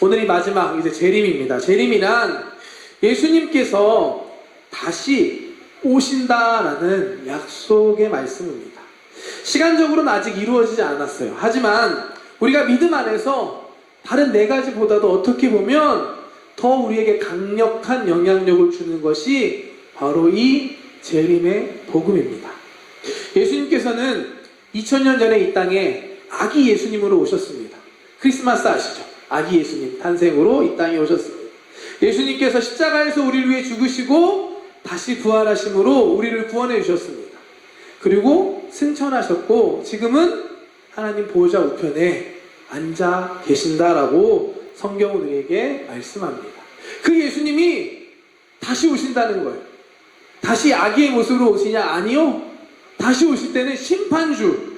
오늘이 마지막 이제 재림입니다. 재림이란 예수님께서 다시 오신다라는 약속의 말씀입니다. 시간적으로는 아직 이루어지지 않았어요. 하지만 우리가 믿음 안에서 다른 네 가지보다도 어떻게 보면 더 우리에게 강력한 영향력을 주는 것이 바로 이 재림의 복음입니다. 예수님께서는 2000년 전에 이 땅에 아기 예수님으로 오셨습니다. 크리스마스 아시죠? 아기 예수님 탄생으로 이 땅에 오셨습니다. 예수님께서 십자가에서 우리를 위해 죽으시고 다시 부활하심으로 우리를 구원해 주셨습니다. 그리고 승천하셨고 지금은 하나님 보호자 우편에 앉아 계신다라고 성경은 우리에게 말씀합니다. 그 예수님이 다시 오신다는 거예요. 다시 아기의 모습으로 오시냐? 아니요. 다시 오실 때는 심판주,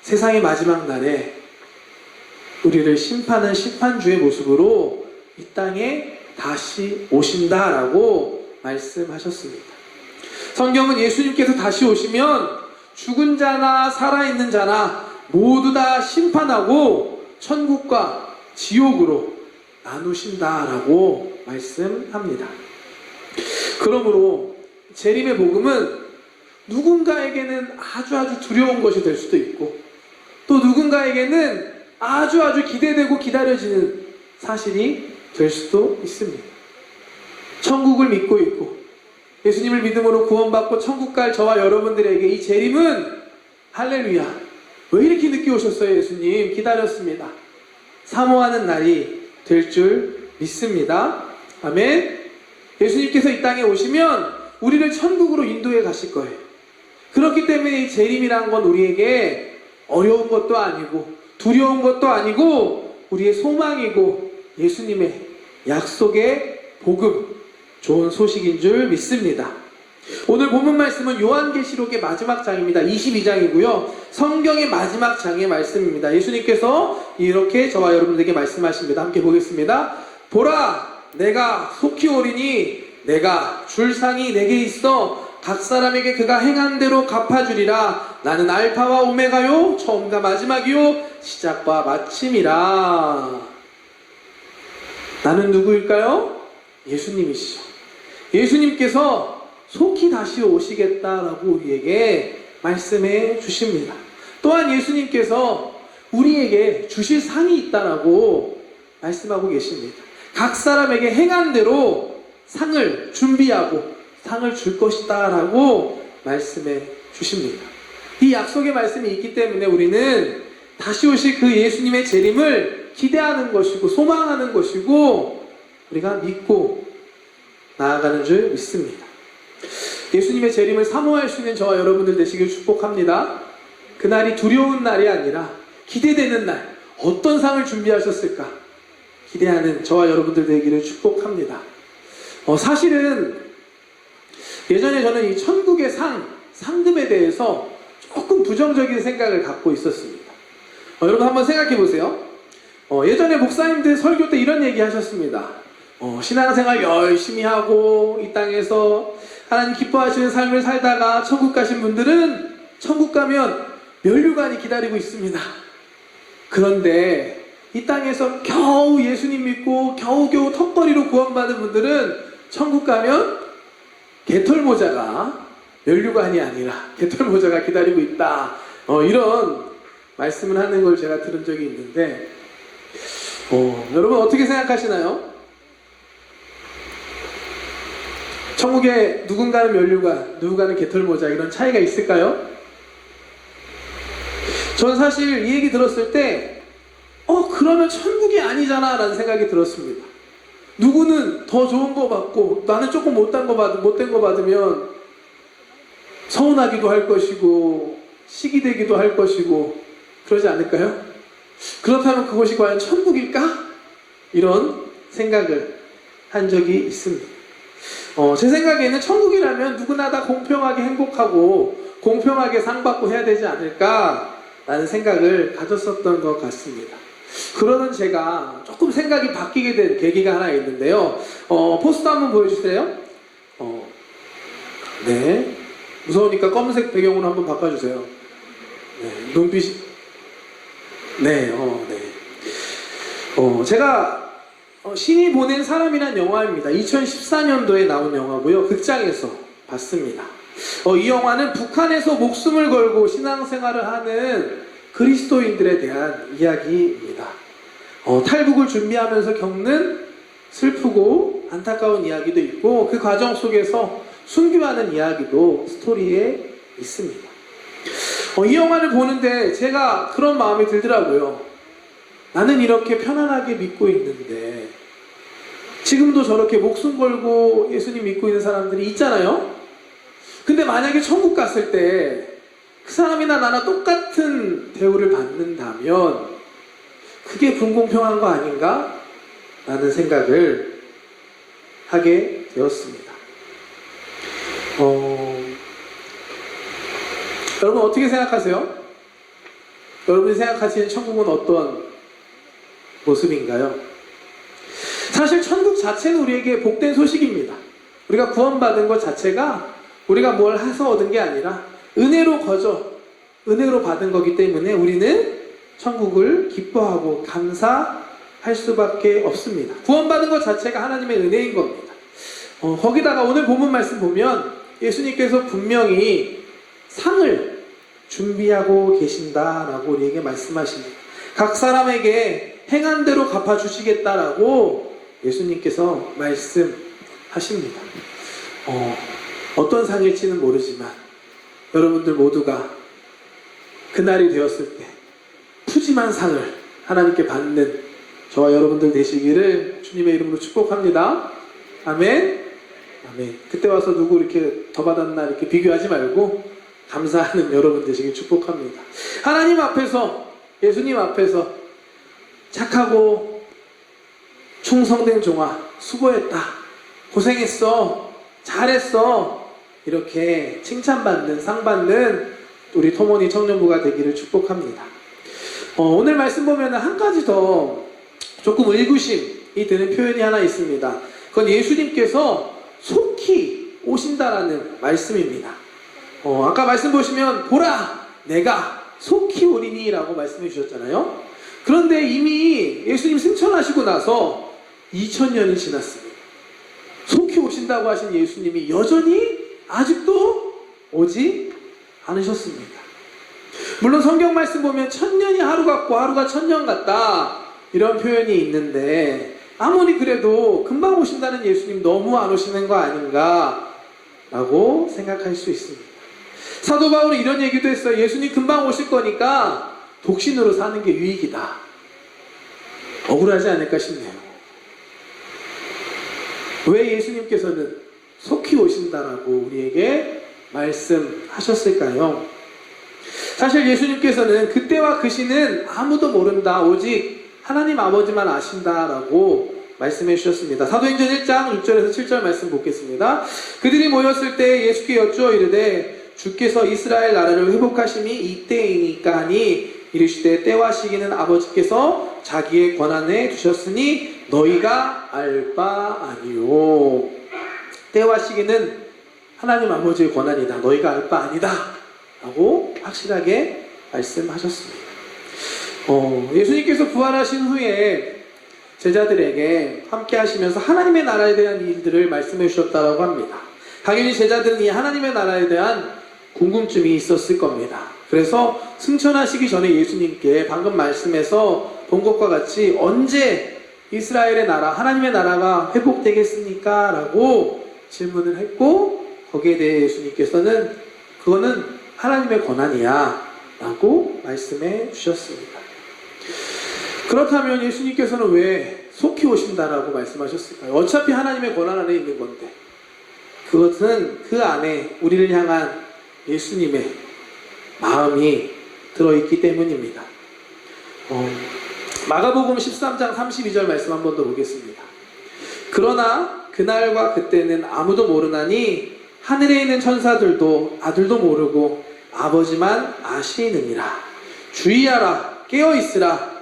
세상의 마지막 날에 우리를 심판하는 심판주의 모습으로 이 땅에 다시 오신다라고 말씀하셨습니다. 성경은 예수님께서 다시 오시면 죽은 자나 살아있는 자나 모두 다 심판하고 천국과 지옥으로 나누신다라고 말씀합니다. 그러므로 재림의 복음은 누군가에게는 아주 두려운 것이 될 수도 있고 또 누군가에게는 아주 기대되고 기다려지는 사실이 될 수도 있습니다. 천국을 믿고 있고 예수님을 믿음으로 구원받고 천국 갈 저와 여러분들에게 이 재림은 할렐루야, 왜 이렇게 늦게 오셨어요 예수님? 기다렸습니다. 사모하는 날이 될 줄 믿습니다. 아멘. 예수님께서 이 땅에 오시면 우리를 천국으로 인도해 가실 거예요. 그렇기 때문에 이 재림이란 건 우리에게 어려운 것도 아니고 두려운 것도 아니고 우리의 소망이고 예수님의 약속의 복음, 좋은 소식인 줄 믿습니다. 오늘 본문 말씀은 요한계시록의 마지막 장입니다. 22장이고요. 성경의 마지막 장의 말씀입니다. 예수님께서 이렇게 저와 여러분들에게 말씀하십니다. 함께 보겠습니다. 보라, 내가 속히 오리니 내가 줄 상이 내게 있어 각 사람에게 그가 행한 대로 갚아주리라. 나는 알파와 오메가요, 처음과 마지막이요, 시작과 마침이라. 나는 누구일까요? 예수님이시죠. 예수님께서 속히 다시 오시겠다라고 우리에게 말씀해 주십니다. 또한 예수님께서 우리에게 주실 상이 있다라고 말씀하고 계십니다. 각 사람에게 행한 대로 상을 준비하고 상을 줄 것이다 라고 말씀해 주십니다. 이 약속의 말씀이 있기 때문에 우리는 다시 오실 그 예수님의 재림을 기대하는 것이고 소망하는 것이고 우리가 믿고 나아가는 줄 믿습니다. 예수님의 재림을 사모할 수 있는 저와 여러분들 되시길 축복합니다. 그날이 두려운 날이 아니라 기대되는 날, 어떤 상을 준비하셨을까 기대하는 저와 여러분들 되기를 축복합니다. 사실은 예전에 저는 이 천국의 상급에 대해서 조금 부정적인 생각을 갖고 있었습니다. 여러분 한번 생각해 보세요. 예전에 목사님들 설교 때 이런 얘기 하셨습니다. 신앙생활 열심히 하고 이 땅에서 하나님 기뻐하시는 삶을 살다가 천국 가신 분들은 천국 가면 면류관이 기다리고 있습니다. 그런데 이 땅에서 겨우 예수님 믿고 겨우겨우 턱걸이로 구원받은 분들은 천국 가면 개털모자가 면류관이 아니라 개털모자가 기다리고 있다. 이런 말씀을 하는 걸 제가 들은 적이 있는데 여러분 어떻게 생각하시나요? 천국에 누군가는 면류관, 누군가는 개털모자 이런 차이가 있을까요? 전 사실 이 얘기 들었을 때 그러면 천국이 아니잖아 라는 생각이 들었습니다. 누구는 더 좋은 거 받고 나는 조금 못된 거 받으면 서운하기도 할 것이고 시기되기도 할 것이고 그러지 않을까요? 그렇다면 그것이 과연 천국일까? 이런 생각을 한 적이 있습니다. 제 생각에는 천국이라면 누구나 다 공평하게 행복하고 공평하게 상받고 해야 되지 않을까라는 생각을 가졌었던 것 같습니다. 그러던 제가 조금 생각이 바뀌게 된 계기가 하나 있는데요. 포스터 한번 보여주세요. 네. 무서우니까 검은색 배경으로 한번 바꿔주세요. 네. 눈빛이. 네. 네. 제가 신이 보낸 사람이란 영화입니다. 2014년도에 나온 영화고요. 극장에서 봤습니다. 이 영화는 북한에서 목숨을 걸고 신앙생활을 하는 그리스도인들에 대한 이야기입니다. 탈북을 준비하면서 겪는 슬프고 안타까운 이야기도 있고 그 과정 속에서 순교하는 이야기도 스토리에 있습니다. 이 영화를 보는데 제가 그런 마음이 들더라고요. 나는 이렇게 편안하게 믿고 있는데 지금도 저렇게 목숨 걸고 예수님 믿고 있는 사람들이 있잖아요. 근데 만약에 천국 갔을 때 그 사람이나 나나 똑같은 대우를 받는다면 그게 불공평한 거 아닌가? 라는 생각을 하게 되었습니다. 여러분 어떻게 생각하세요? 여러분이 생각하시는 천국은 어떤 모습인가요? 사실 천국 자체는 우리에게 복된 소식입니다. 우리가 구원받은 것 자체가 우리가 뭘 해서 얻은 게 아니라 은혜로 받은 거기 때문에 우리는 천국을 기뻐하고 감사할 수밖에 없습니다. 구원받은 것 자체가 하나님의 은혜인 겁니다. 거기다가 오늘 본문 말씀 보면 예수님께서 분명히 상을 준비하고 계신다라고 우리에게 말씀하십니다. 각 사람에게 행한 대로 갚아주시겠다라고 예수님께서 말씀하십니다. 어떤 상일지는 모르지만 여러분들 모두가 그날이 되었을 때 푸짐한 상을 하나님께 받는 저와 여러분들 되시기를 주님의 이름으로 축복합니다. 아멘. 아멘. 그때 와서 누구 이렇게 더 받았나 이렇게 비교하지 말고 감사하는 여러분 되시길 축복합니다. 하나님 앞에서, 예수님 앞에서 착하고 충성된 종아 수고했다, 고생했어, 잘했어, 이렇게 칭찬받는, 상받는 우리 토모니 청년부가 되기를 축복합니다. 오늘 말씀 보면 한 가지 더 조금 의구심이 드는 표현이 하나 있습니다. 그건 예수님께서 속히 오신다라는 말씀입니다. 아까 말씀 보시면 보라 내가 속히 오리니 라고 말씀해 주셨잖아요. 그런데 이미 예수님 승천하시고 나서 2000년이 지났습니다. 속히 오신다고 하신 예수님이 여전히 아직도 오지 않으셨습니다. 물론 성경 말씀 보면 1000년이 하루 같고 하루가 1000년 같다 이런 표현이 있는데 아무리 그래도 금방 오신다는 예수님 너무 안 오시는 거 아닌가 라고 생각할 수 있습니다. 사도 바울은 이런 얘기도 했어요. 예수님 금방 오실 거니까 독신으로 사는 게 유익이다. 억울하지 않을까 싶네요. 왜 예수님께서는 속히 오신다라고 우리에게 말씀하셨을까요? 사실 예수님께서는 그때와 그 시는 아무도 모른다, 오직 하나님 아버지만 아신다라고 말씀해 주셨습니다. 사도행전 1장 6절에서 7절 말씀 보겠습니다. 그들이 모였을 때 예수께 여쭈어 이르되 주께서 이스라엘 나라를 회복하심이 이때이니까 하니 이르시되 때와 시기는 아버지께서 자기의 권한에 두셨으니 너희가 알 바 아니요. 때와 시기는 하나님 아버지의 권한이다. 너희가 알 바 아니다. 라고 확실하게 말씀하셨습니다. 예수님께서 부활하신 후에 제자들에게 함께 하시면서 하나님의 나라에 대한 일들을 말씀해 주셨다고 합니다. 당연히 제자들은 이 하나님의 나라에 대한 궁금증이 있었을 겁니다. 그래서 승천하시기 전에 예수님께 방금 말씀에서 본 것과 같이 언제 이스라엘의 나라, 하나님의 나라가 회복되겠습니까? 라고 질문을 했고 거기에 대해 예수님께서는 그거는 하나님의 권한이야 라고 말씀해 주셨습니다. 그렇다면 예수님께서는 왜 속히 오신다라고 말씀하셨을까요? 어차피 하나님의 권한 안에 있는 건데 그것은 그 안에 우리를 향한 예수님의 마음이 들어있기 때문입니다. 마가복음 13장 32절 말씀 한 번 더 보겠습니다. 그러나 그날과 그때는 아무도 모르나니 하늘에 있는 천사들도 아들도 모르고 아버지만 아시느니라. 주의하라, 깨어있으라.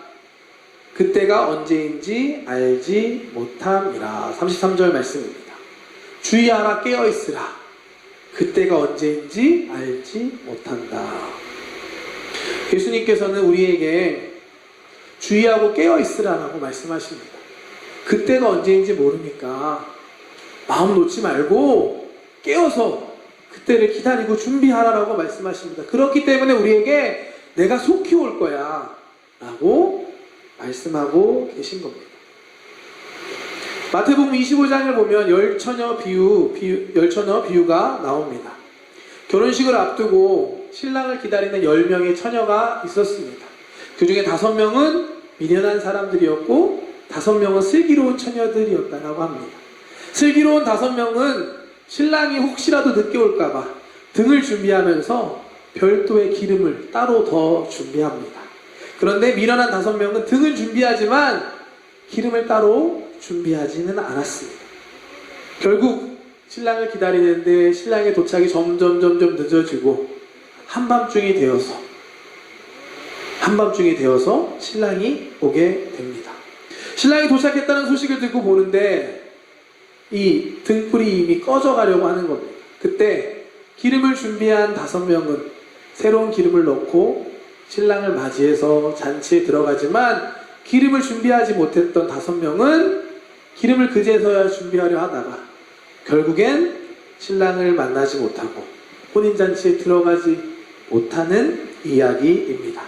그때가 언제인지 알지 못함이라. 33절 말씀입니다. 주의하라, 깨어있으라. 그때가 언제인지 알지 못한다. 예수님께서는 우리에게 주의하고 깨어있으라라고 말씀하십니다. 그때가 언제인지 모르니까 마음 놓지 말고 깨어서 그때를 기다리고 준비하라라고 말씀하십니다. 그렇기 때문에 우리에게 내가 속히 올 거야 라고 말씀하고 계신 겁니다. 마태복음 25장을 보면 열처녀 비유가 나옵니다. 결혼식을 앞두고 신랑을 기다리는 10명의 처녀가 있었습니다. 그 중에 5명은 미련한 사람들이었고 5명은 슬기로운 처녀들이었다고 합니다. 슬기로운 5명은 신랑이 혹시라도 늦게 올까봐 등을 준비하면서 별도의 기름을 따로 더 준비합니다. 그런데 미련한 5명은 등은 준비하지만 기름을 따로 준비하지는 않았습니다. 결국 신랑을 기다리는데 신랑의 도착이 점점 늦어지고 한밤중이 되어서 신랑이 오게 됩니다. 신랑이 도착했다는 소식을 듣고 보는데 이 등불이 이미 꺼져가려고 하는 겁니다. 그때 기름을 준비한 5명은 새로운 기름을 넣고 신랑을 맞이해서 잔치에 들어가지만 기름을 준비하지 못했던 5명은 기름을 그제서야 준비하려 하다가 결국엔 신랑을 만나지 못하고 혼인잔치에 들어가지 못하는 이야기입니다.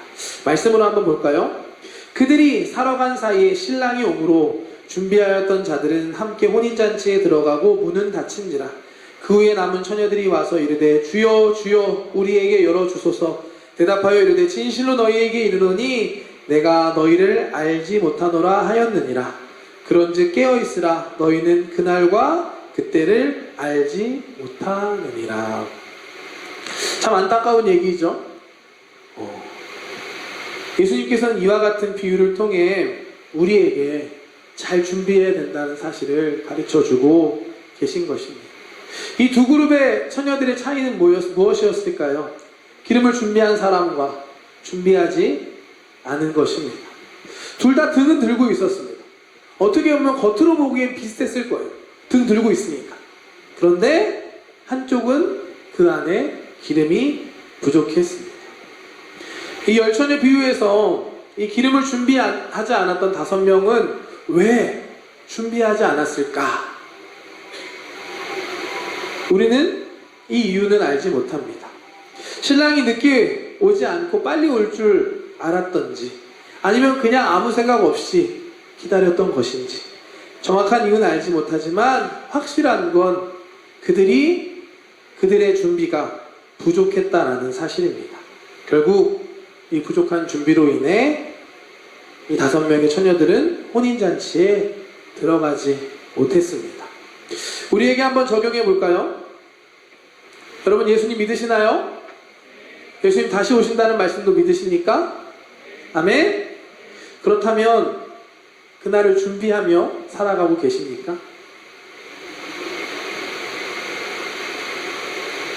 말씀으로 한번 볼까요? 그들이 사러 간 사이에 신랑이 오므로 준비하였던 자들은 함께 혼인잔치에 들어가고 문은 닫힌지라. 그 후에 남은 처녀들이 와서 이르되 주여 주여 우리에게 열어주소서. 대답하여 이르되 진실로 너희에게 이르노니 내가 너희를 알지 못하노라 하였느니라. 그런즉 깨어있으라. 너희는 그날과 그때를 알지 못하느니라. 참 안타까운 얘기죠. 예수님께서는 이와 같은 비유를 통해 우리에게 잘 준비해야 된다는 사실을 가르쳐주고 계신 것입니다. 이 두 그룹의 처녀들의 차이는 무엇이었을까요? 기름을 준비한 사람과 준비하지 않은 것입니다. 둘 다 등은 들고 있었습니다. 어떻게 보면 겉으로 보기엔 비슷했을 거예요. 등 들고 있으니까. 그런데 한쪽은 그 안에 기름이 부족했습니다. 이 열처녀 비유에서 이 기름을 준비하지 않았던 5명은 왜 준비하지 않았을까? 우리는 이 이유는 알지 못합니다. 신랑이 늦게 오지 않고 빨리 올 줄 알았던지 아니면 그냥 아무 생각 없이 기다렸던 것인지 정확한 이유는 알지 못하지만 확실한 건 그들의 준비가 부족했다라는 사실입니다. 결국 이 부족한 준비로 인해 이 5명의 처녀들은 혼인잔치에 들어가지 못했습니다. 우리에게 한번 적용해 볼까요? 여러분 예수님 믿으시나요? 예수님 다시 오신다는 말씀도 믿으십니까? 아멘? 그렇다면 그날을 준비하며 살아가고 계십니까?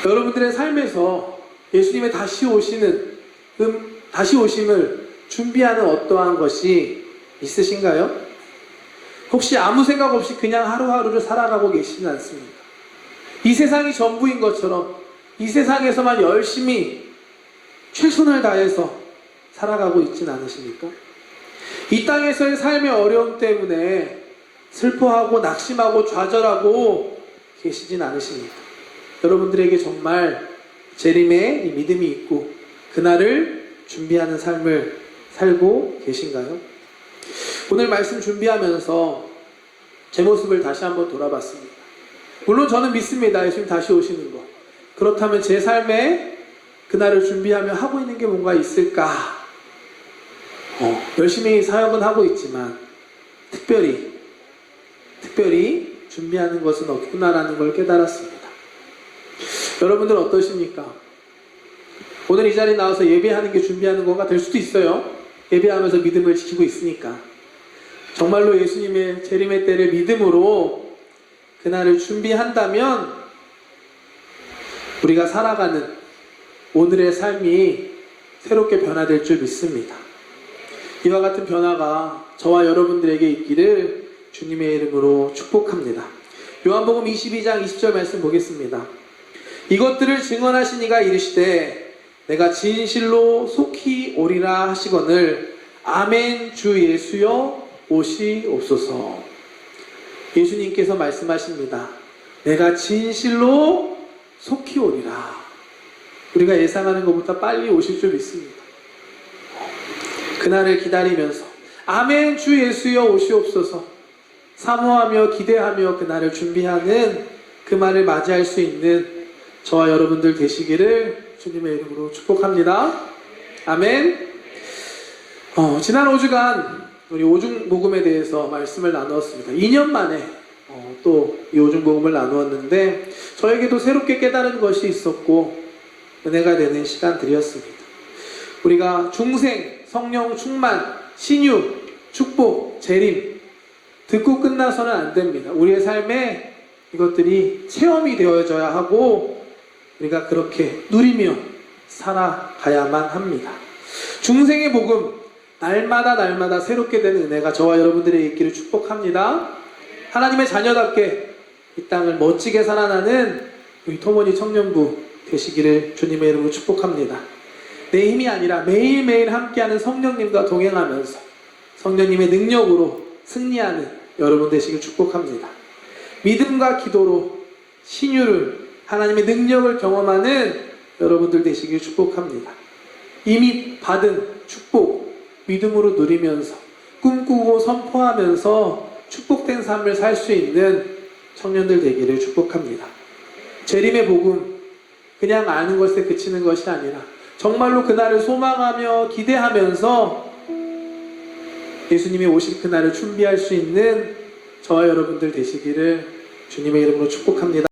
여러분들의 삶에서 예수님의 다시 오심을 준비하는 어떠한 것이 있으신가요? 혹시 아무 생각 없이 그냥 하루하루를 살아가고 계시진 않습니까? 이 세상이 전부인 것처럼 이 세상에서만 열심히 최선을 다해서 살아가고 있진 않으십니까? 이 땅에서의 삶의 어려움 때문에 슬퍼하고 낙심하고 좌절하고 계시진 않으십니까? 여러분들에게 정말 재림의 믿음이 있고 그날을 준비하는 삶을 살고 계신가요? 오늘 말씀 준비하면서 제 모습을 다시 한번 돌아봤습니다. 물론 저는 믿습니다. 예수님 다시 오시는 거. 그렇다면 제 삶에 그날을 준비하며 하고 있는 게 뭔가 있을까? 열심히 사역은 하고 있지만 특별히 준비하는 것은 없구나라는 걸 깨달았습니다. 여러분들 어떠십니까? 오늘 이 자리에 나와서 예배하는 게 준비하는 거가 될 수도 있어요. 예배하면서 믿음을 지키고 있으니까. 정말로 예수님의 재림의 때를 믿음으로 그날을 준비한다면 우리가 살아가는 오늘의 삶이 새롭게 변화될 줄 믿습니다. 이와 같은 변화가 저와 여러분들에게 있기를 주님의 이름으로 축복합니다. 요한복음 22장 20절 말씀 보겠습니다. 이것들을 증언하신 이가 이르시되 내가 진실로 속히 오리라 하시거늘 아멘 주 예수여 오시옵소서. 예수님께서 말씀하십니다. 내가 진실로 속히 오리라. 우리가 예상하는 것보다 빨리 오실 줄 믿습니다. 그날을 기다리면서 아멘 주 예수여 오시옵소서 사모하며 기대하며 그날을 준비하는 그 말을 맞이할 수 있는 저와 여러분들 되시기를 주님의 이름으로 축복합니다. 아멘. 지난 5주간 우리 오중 복음에 대해서 말씀을 나누었습니다. 2년 만에 또 이 오중 복음을 나누었는데 저에게도 새롭게 깨달은 것이 있었고 은혜가 되는 시간들이었습니다. 우리가 중생, 성령 충만, 신유, 축복, 재림 듣고 끝나서는 안 됩니다. 우리의 삶에 이것들이 체험이 되어져야 하고 우리가 그렇게 누리며 살아가야만 합니다. 중생의 복음 날마다 새롭게 되는 은혜가 저와 여러분들에게 있기를 축복합니다. 하나님의 자녀답게 이 땅을 멋지게 살아나는 우리 토모니 청년부 되시기를 주님의 이름으로 축복합니다. 내 힘이 아니라 매일매일 함께하는 성령님과 동행하면서 성령님의 능력으로 승리하는 여러분 되시길 축복합니다. 믿음과 기도로 신유를 하나님의 능력을 경험하는 여러분들 되시길 축복합니다. 이미 받은 축복 믿음으로 누리면서 꿈꾸고 선포하면서 축복된 삶을 살 수 있는 청년들 되기를 축복합니다. 재림의 복음 그냥 아는 것에 그치는 것이 아니라 정말로 그날을 소망하며 기대하면서 예수님이 오실 그날을 준비할 수 있는 저와 여러분들 되시기를 주님의 이름으로 축복합니다.